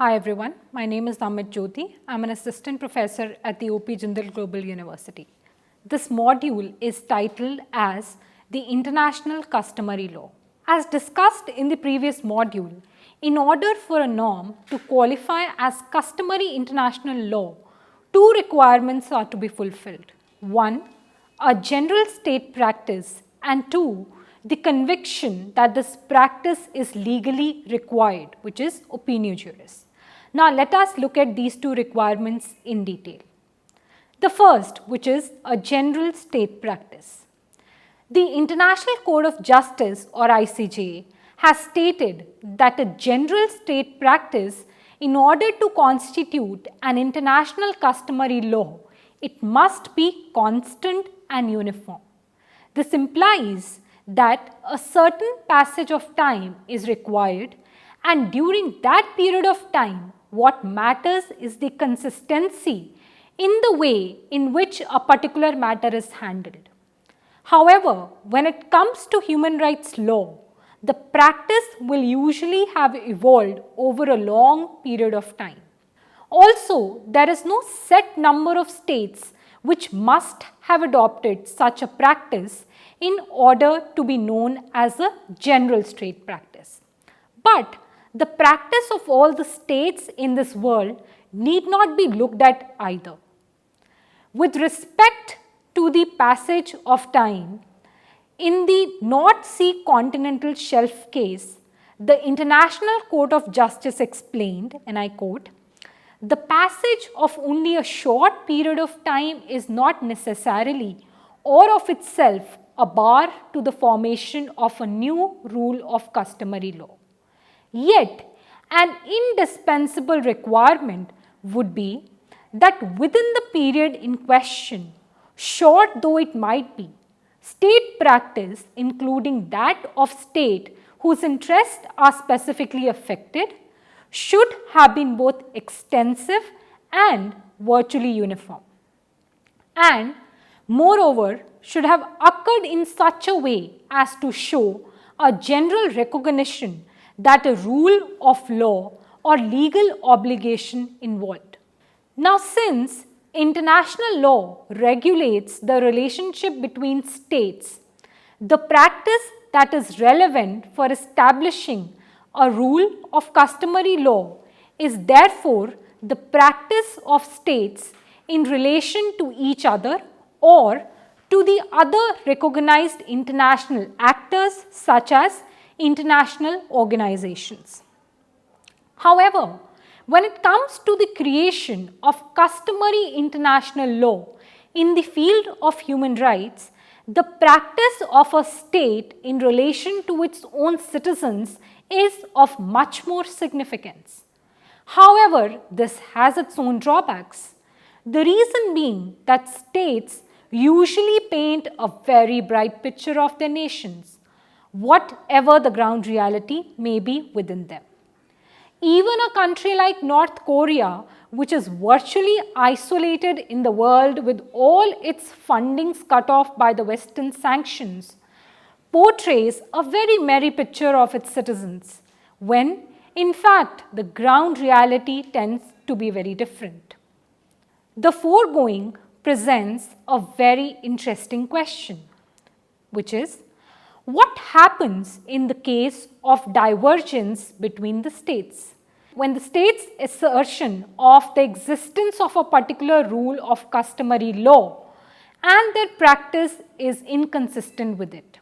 Hi everyone, my name is Amit Jyoti. I am an assistant professor at the OP Jindal Global University. This module is titled as the International Customary Law. As discussed in the previous module, in order for a norm to qualify as customary international law, two requirements are to be fulfilled. One, a general state practice, and two, the conviction that this practice is legally required, which is opinio juris. Now let us look at these two requirements in detail. The first, which is a general state practice. The International Court of Justice, or ICJ, has stated that a general state practice, in order to constitute an international customary law, it must be constant and uniform. This implies that a certain passage of time is required, and during that period of time, what matters is the consistency in the way in which a particular matter is handled. However, when it comes to human rights law, the practice will usually have evolved over a long period of time. Also, there is no set number of states which must have adopted such a practice in order to be known as a general state practice. But the practice of all the states in this world need not be looked at either. With respect to the passage of time, in the North Sea continental shelf case, the International Court of Justice explained, and I quote, "The passage of only a short period of time is not necessarily or of itself a bar to the formation of a new rule of customary law. Yet, an indispensable requirement would be that within the period in question, short though it might be, state practice, including that of state whose interests are specifically affected, should have been both extensive and virtually uniform, and moreover should have occurred in such a way as to show a general recognition that a rule of law or legal obligation involved." Now, since international law regulates the relationship between states, the practice that is relevant for establishing a rule of customary law is therefore the practice of states in relation to each other or to the other recognized international actors such as international organizations. However, when it comes to the creation of customary international law in the field of human rights, the practice of a state in relation to its own citizens is of much more significance. However, this has its own drawbacks. The reason being that states usually paint a very bright picture of their nations, whatever the ground reality may be within them. Even a country like North Korea, which is virtually isolated in the world with all its fundings cut off by the Western sanctions, portrays a very merry picture of its citizens, when in fact the ground reality tends to be very different. The foregoing presents a very interesting question, which is, what happens in the case of divergence between the states? When the state's assertion of the existence of a particular rule of customary law and their practice is inconsistent with it.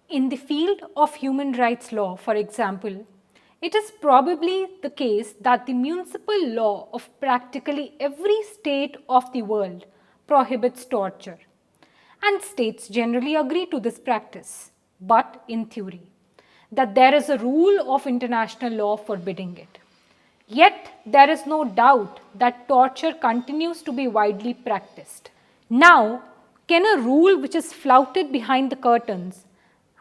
In the field of human rights law, for example, it is probably the case that the municipal law of practically every state of the world prohibits torture, and states generally agree to this practice, but in theory, that there is a rule of international law forbidding it. Yet, there is no doubt that torture continues to be widely practiced. Now, can a rule which is flouted behind the curtains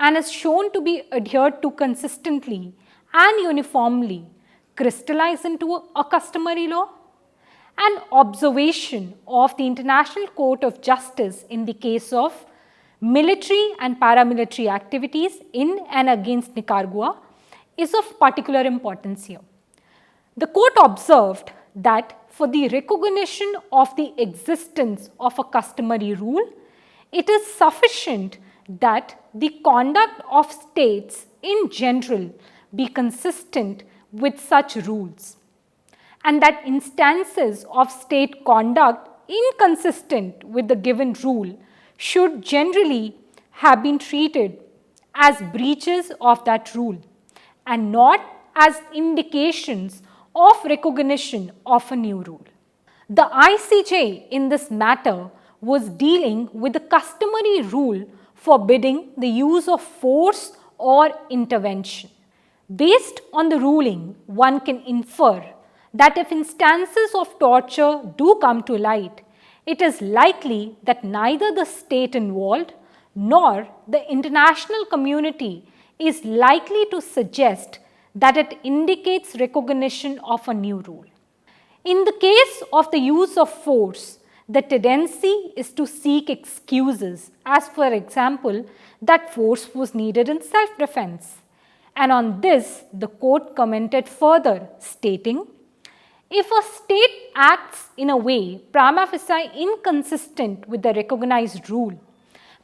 and is shown to be adhered to consistently and uniformly crystallize into a customary law? An observation of the International Court of Justice in the case of military and paramilitary activities in and against Nicaragua is of particular importance here. The court observed that for the recognition of the existence of a customary rule, it is sufficient that the conduct of states in general be consistent with such rules, and that instances of state conduct inconsistent with the given rule should generally have been treated as breaches of that rule and not as indications of recognition of a new rule. The ICJ in this matter was dealing with the customary rule forbidding the use of force or intervention. Based on the ruling, one can infer that if instances of torture do come to light, it is likely that neither the state involved nor the international community is likely to suggest that it indicates recognition of a new rule. In the case of the use of force, the tendency is to seek excuses, as for example, that force was needed in self-defense. And on this, the court commented further, stating, if a state acts in a way prima facie inconsistent with the recognized rule,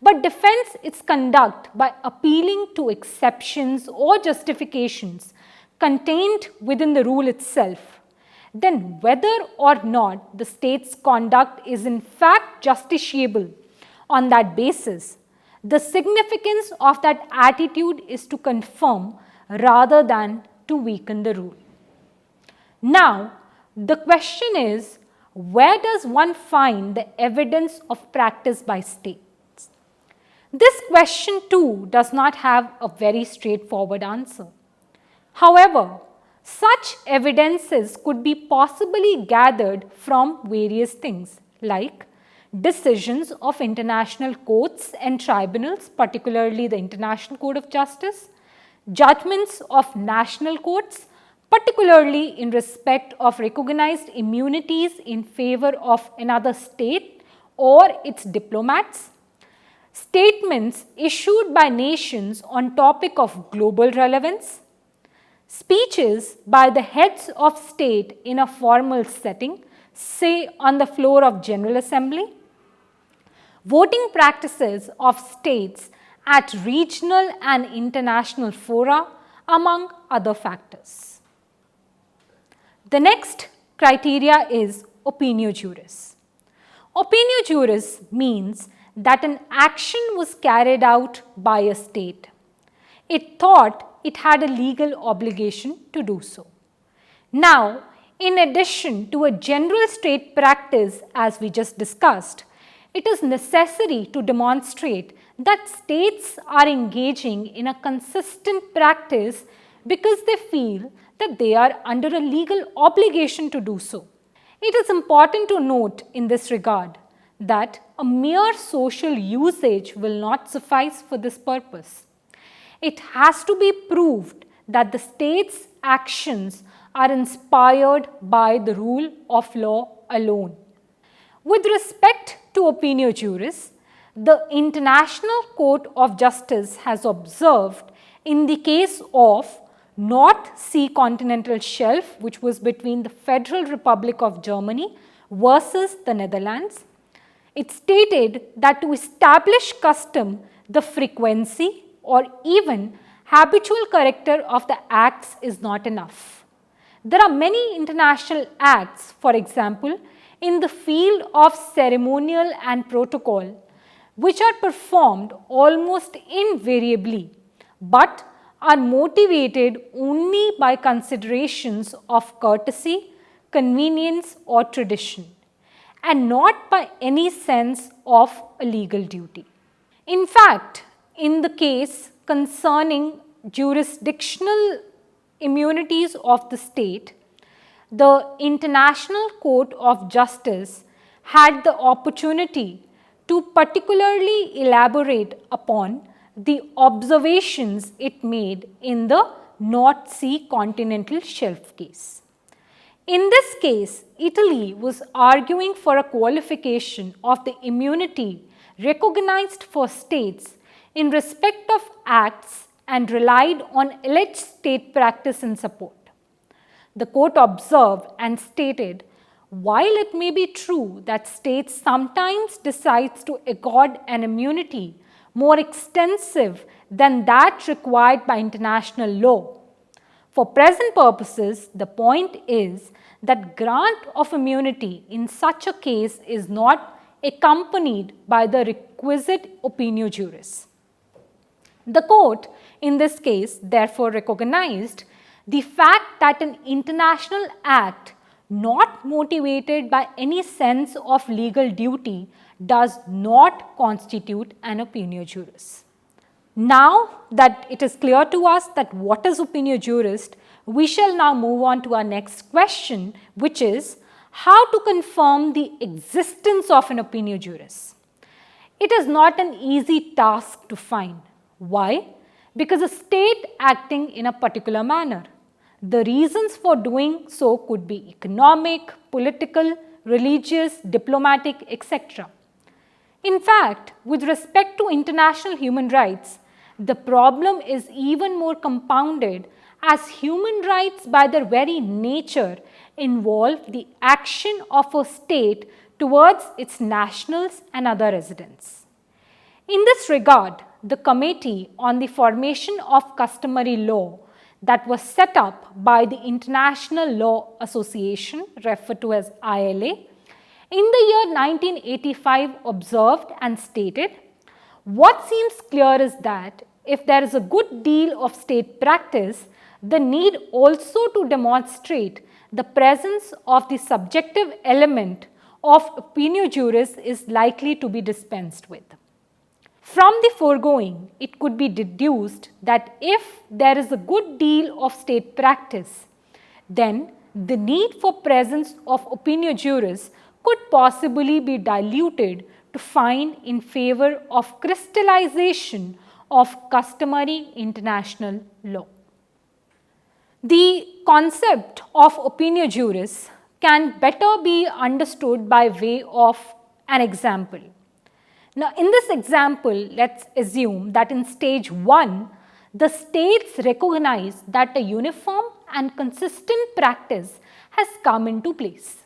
but defends its conduct by appealing to exceptions or justifications contained within the rule itself, then whether or not the state's conduct is in fact justiciable on that basis, the significance of that attitude is to confirm rather than to weaken the rule. Now, the question is, where does one find the evidence of practice by states? This question too does not have a very straightforward answer. However, such evidences could be possibly gathered from various things like decisions of international courts and tribunals, particularly the International Court of Justice, judgments of national courts, particularly in respect of recognized immunities in favor of another state or its diplomats, statements issued by nations on topic of global relevance, speeches by the heads of state in a formal setting, say on the floor of General Assembly, voting practices of states at regional and international fora, among other factors. The next criteria is opinio juris. Opinio juris means that an action was carried out by a state. It thought it had a legal obligation to do so. Now, in addition to a general state practice as we just discussed, it is necessary to demonstrate that states are engaging in a consistent practice because they feel that they are under a legal obligation to do so. It is important to note in this regard that a mere social usage will not suffice for this purpose. It has to be proved that the state's actions are inspired by the rule of law alone. With respect to opinio juris, the International Court of Justice has observed in the case of North Sea Continental Shelf, which was between the Federal Republic of Germany versus the Netherlands, it stated that to establish custom, the frequency or even habitual character of the acts is not enough. There are many international acts, for example, in the field of ceremonial and protocol, which are performed almost invariably, but are motivated only by considerations of courtesy, convenience or tradition, and not by any sense of a legal duty. In fact, in the case concerning jurisdictional immunities of the state, the International Court of Justice had the opportunity to particularly elaborate upon the observations it made in the North Sea Continental Shelf case. In this case, Italy was arguing for a qualification of the immunity recognized for states in respect of acts and relied on alleged state practice in support. The court observed and stated, while it may be true that states sometimes decide to accord an immunity more extensive than that required by international law, for present purposes, the point is that grant of immunity in such a case is not accompanied by the requisite opinio juris. The court, in this case, therefore recognized the fact that an international act not motivated by any sense of legal duty does not constitute an opinio juris. Now that it is clear to us that what is opinio juris, we shall now move on to our next question, which is how to confirm the existence of an opinio juris. It is not an easy task to find. Why? Because a state acting in a particular manner. The reasons for doing so could be economic, political, religious, diplomatic, etc. In fact, with respect to international human rights, the problem is even more compounded as human rights by their very nature involve the action of a state towards its nationals and other residents. In this regard, the Committee on the Formation of Customary Law that was set up by the International Law Association, referred to as ILA, in the year 1985 observed and stated, what seems clear is that if there is a good deal of state practice, the need also to demonstrate the presence of the subjective element of opinio juris is likely to be dispensed with. From the foregoing, it could be deduced that if there is a good deal of state practice, then the need for presence of opinio juris could possibly be diluted to find in favor of crystallization of customary international law. The concept of opinio juris can better be understood by way of an example. Now, in this example, let's assume that in stage 1, the states recognize that a uniform and consistent practice has come into place.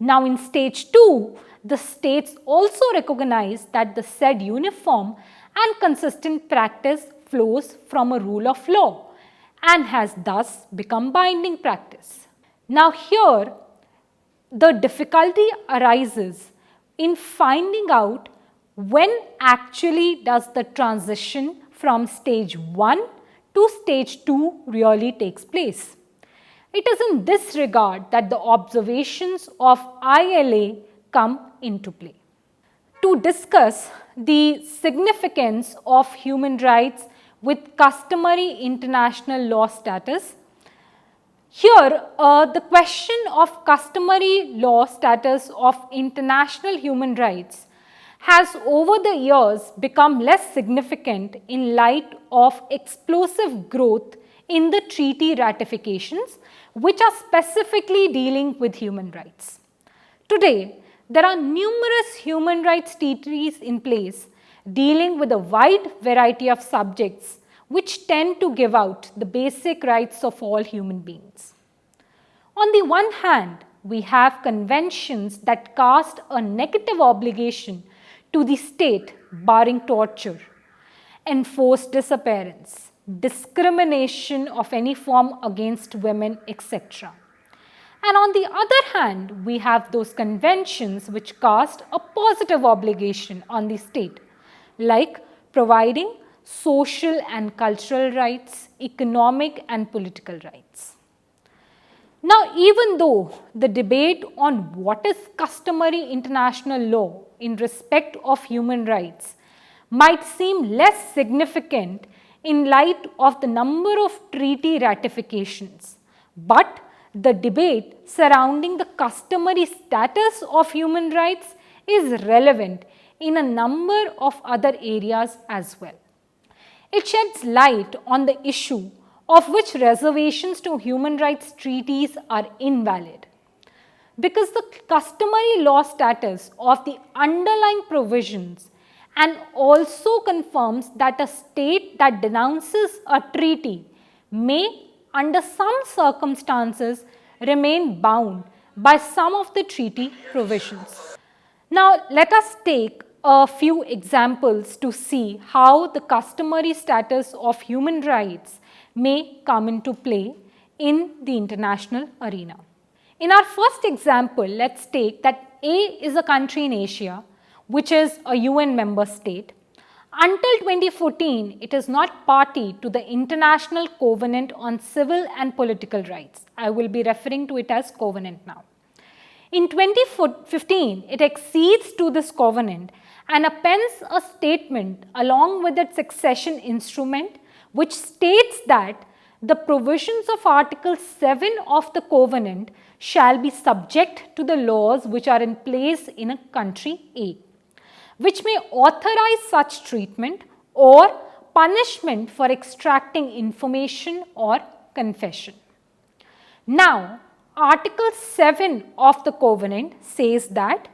Now, in stage 2, the states also recognize that the said uniform and consistent practice flows from a rule of law and has thus become binding practice. Now, here the difficulty arises in finding out when actually does the transition from stage 1 to stage 2 really takes place. It is in this regard that the observations of ILA come into play. To discuss the significance of human rights with customary international law status, here the question of customary law status of international human rights has over the years become less significant in light of explosive growth in the treaty ratifications which are specifically dealing with human rights. Today, there are numerous human rights treaties in place dealing with a wide variety of subjects which tend to give out the basic rights of all human beings. On the one hand, we have conventions that cast a negative obligation to the state barring torture, enforced disappearance, discrimination of any form against women, etc. And on the other hand, we have those conventions which cast a positive obligation on the state, like providing social and cultural rights, economic and political rights. Now, even though the debate on what is customary international law in respect of human rights might seem less significant in light of the number of treaty ratifications, but the debate surrounding the customary status of human rights is relevant in a number of other areas as well. It sheds light on the issue of which reservations to human rights treaties are invalid, because the customary law status of the underlying provisions and also confirms that a state that denounces a treaty may under some circumstances, remain bound by some of the treaty provisions. Now, let us take a few examples to see how the customary status of human rights may come into play in the international arena. In our first example, let's take that A is a country in Asia, which is a UN member state. Until 2014, it is not party to the International Covenant on Civil and Political Rights. I will be referring to it as Covenant now. In 2015, it accedes to this covenant and appends a statement along with its accession instrument, which states that the provisions of Article 7 of the covenant shall be subject to the laws which are in place in a country A, which may authorize such treatment or punishment for extracting information or confession. Now, Article 7 of the covenant says that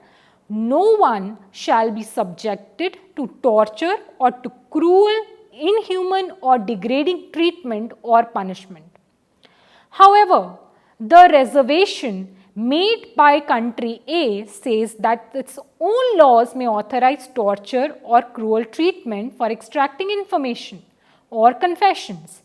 no one shall be subjected to torture or to cruel, inhuman or degrading treatment or punishment. However, the reservation made by country A says that its own laws may authorize torture or cruel treatment for extracting information or confessions.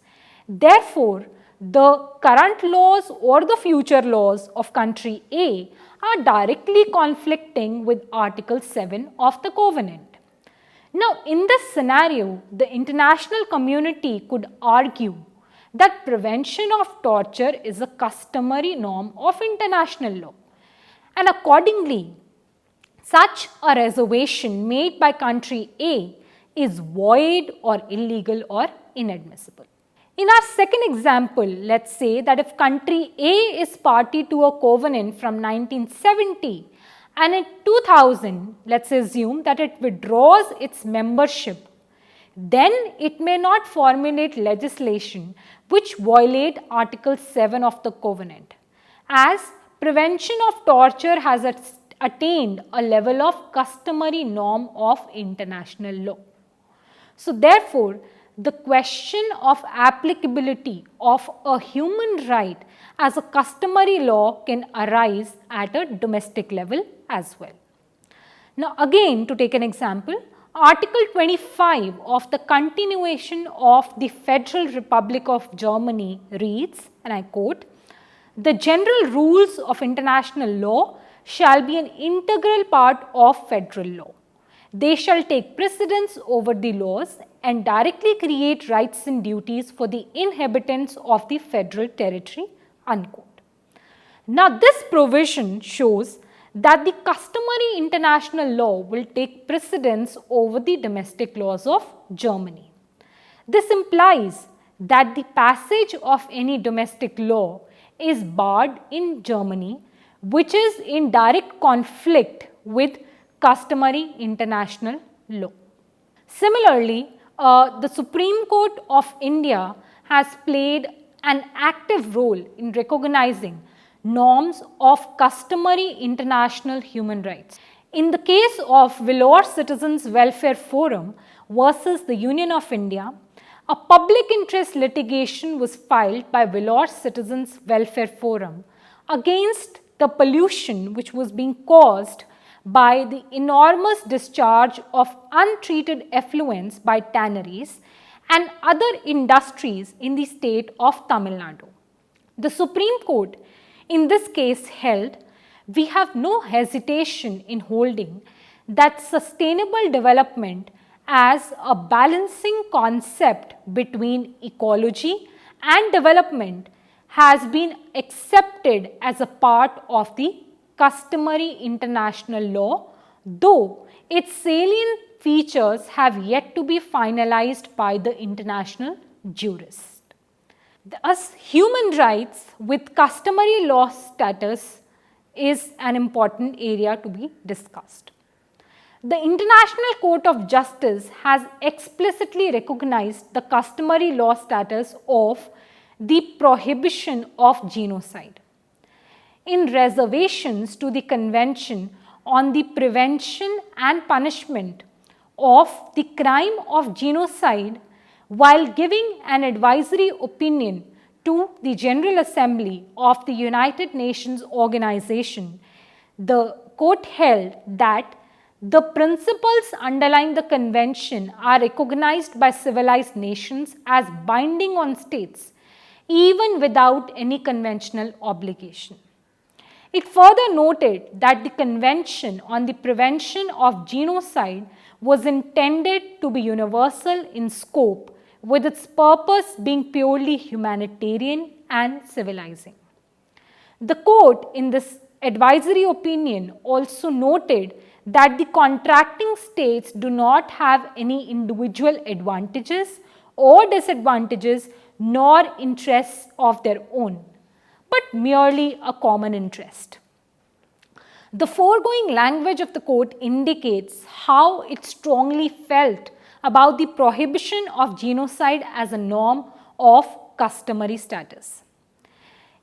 Therefore, the current laws or the future laws of country A are directly conflicting with Article 7 of the covenant. Now, in this scenario, the international community could argue that prevention of torture is a customary norm of international law, and accordingly, such a reservation made by country A is void or illegal or inadmissible. In our second example, let's say that if country A is party to a covenant from 1970 and in 2000, let's assume that it withdraws its membership, then it may not formulate legislation which violate Article 7 of the covenant, as prevention of torture has attained a level of customary norm of international law. So therefore, the question of applicability of a human right as a customary law can arise at a domestic level as well. Now again, to take an example, Article 25 of the continuation of the Federal Republic of Germany reads, and I quote, "The general rules of international law shall be an integral part of federal law. They shall take precedence over the laws and directly create rights and duties for the inhabitants of the federal territory." Unquote. Now, this provision shows that the customary international law will take precedence over the domestic laws of Germany. This implies that the passage of any domestic law is barred in Germany, which is in direct conflict with customary international law. Similarly, the Supreme Court of India has played an active role in recognizing norms of customary international human rights. In the case of Vellore Citizens Welfare Forum versus the Union of India, a public interest litigation was filed by Vellore Citizens Welfare Forum against the pollution which was being caused by the enormous discharge of untreated effluents by tanneries and other industries in the state of Tamil Nadu. The Supreme Court in this case held, we have no hesitation in holding that sustainable development as a balancing concept between ecology and development has been accepted as a part of the customary international law, though its salient features have yet to be finalized by the international jurists. Thus, human rights with customary law status is an important area to be discussed. The International Court of Justice has explicitly recognized the customary law status of the prohibition of genocide. In reservations to the Convention on the Prevention and Punishment of the Crime of Genocide, while giving an advisory opinion to the General Assembly of the United Nations Organization, the court held that the principles underlying the convention are recognized by civilized nations as binding on states, even without any conventional obligation. It further noted that the Convention on the Prevention of Genocide was intended to be universal in scope, with its purpose being purely humanitarian and civilizing. The court, in this advisory opinion, also noted that the contracting states do not have any individual advantages or disadvantages nor interests of their own, but merely a common interest. The foregoing language of the court indicates how it strongly felt about the prohibition of genocide as a norm of customary status.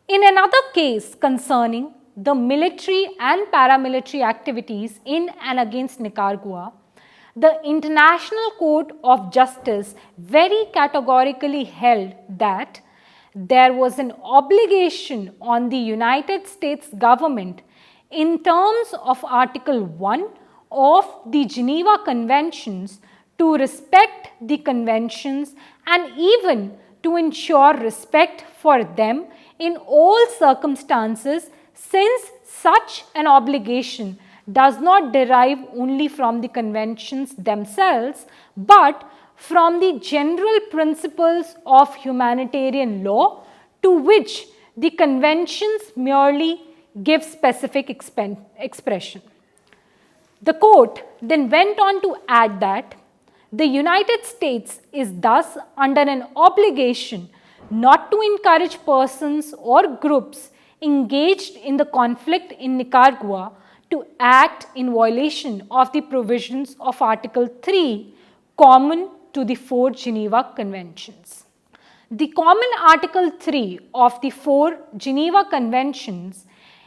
In another case concerning the military and paramilitary activities in and against Nicaragua, the International Court of Justice very categorically held that there was an obligation on the United States government in terms of Article 1 of the Geneva Conventions to respect the conventions and even to ensure respect for them in all circumstances, since such an obligation does not derive only from the conventions themselves, but from the general principles of humanitarian law to which the conventions merely give specific expression. The court then went on to add that the United States is thus under an obligation not to encourage persons or groups engaged in the conflict in Nicaragua to act in violation of the provisions of Article 3 common to the 4 Geneva Conventions. The common Article 3 of the 4 Geneva Conventions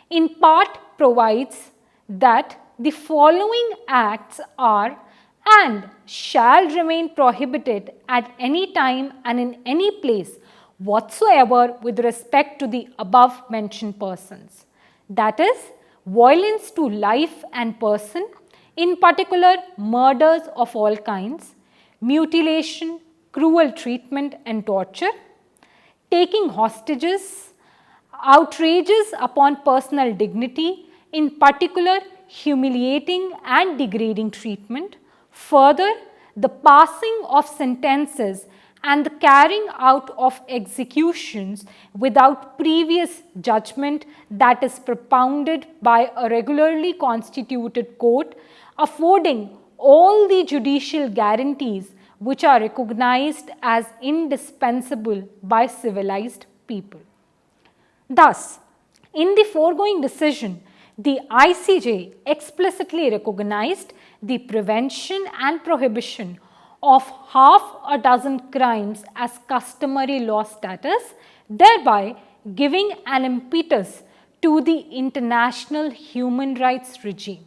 in part provides that the following acts are and shall remain prohibited at any time and in any place whatsoever with respect to the above mentioned persons. That is, violence to life and person, in particular murders of all kinds, mutilation, cruel treatment and torture, taking hostages, outrages upon personal dignity, in particular humiliating and degrading treatment. Further, the passing of sentences and the carrying out of executions without previous judgment that is propounded by a regularly constituted court, affording all the judicial guarantees which are recognized as indispensable by civilized people. Thus, in the foregoing decision, the ICJ explicitly recognized the prevention and prohibition of half a dozen crimes as customary law status, thereby giving an impetus to the international human rights regime.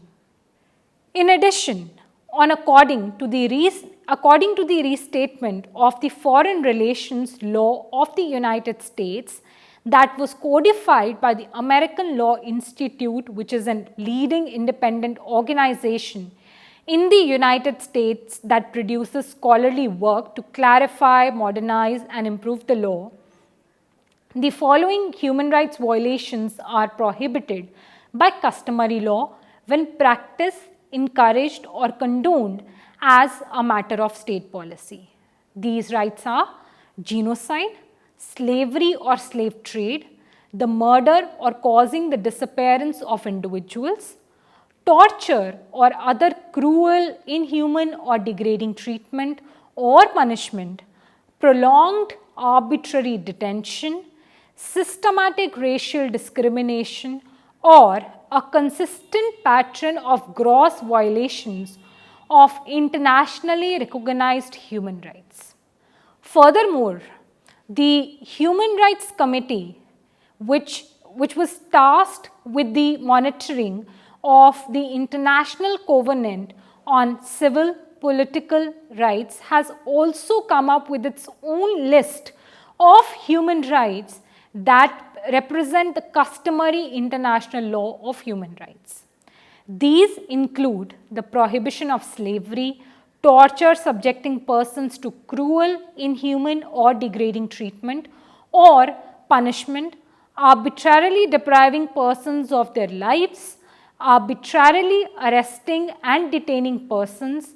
In addition, according to the restatement of the Foreign Relations Law of the United States that was codified by the American Law Institute, which is a leading independent organization in the United States that produces scholarly work to clarify, modernize and improve the law, the following human rights violations are prohibited by customary law when practiced, encouraged or condoned as a matter of state policy. These rights are genocide, slavery or slave trade, the murder or causing the disappearance of individuals, torture or other cruel, inhuman or degrading treatment or punishment, prolonged arbitrary detention, systematic racial discrimination, or a consistent pattern of gross violations of internationally recognized human rights. Furthermore, the Human Rights Committee, which was tasked with the monitoring of the International Covenant on Civil Political Rights, has also come up with its own list of human rights that represent the customary international law of human rights. These include the prohibition of slavery, torture subjecting persons to cruel, inhuman or degrading treatment or punishment, arbitrarily depriving persons of their lives, arbitrarily arresting and detaining persons,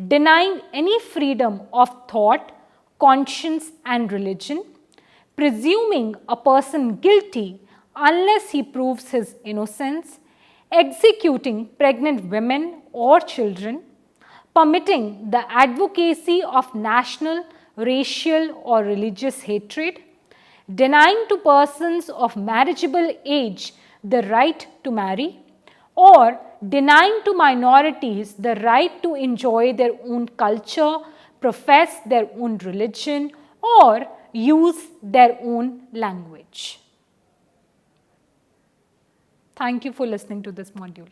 denying any freedom of thought, conscience and religion, presuming a person guilty unless he proves his innocence, executing pregnant women or children, permitting the advocacy of national, racial or religious hatred, denying to persons of marriageable age the right to marry, or denying to minorities the right to enjoy their own culture, profess their own religion, or use their own language. Thank you for listening to this module.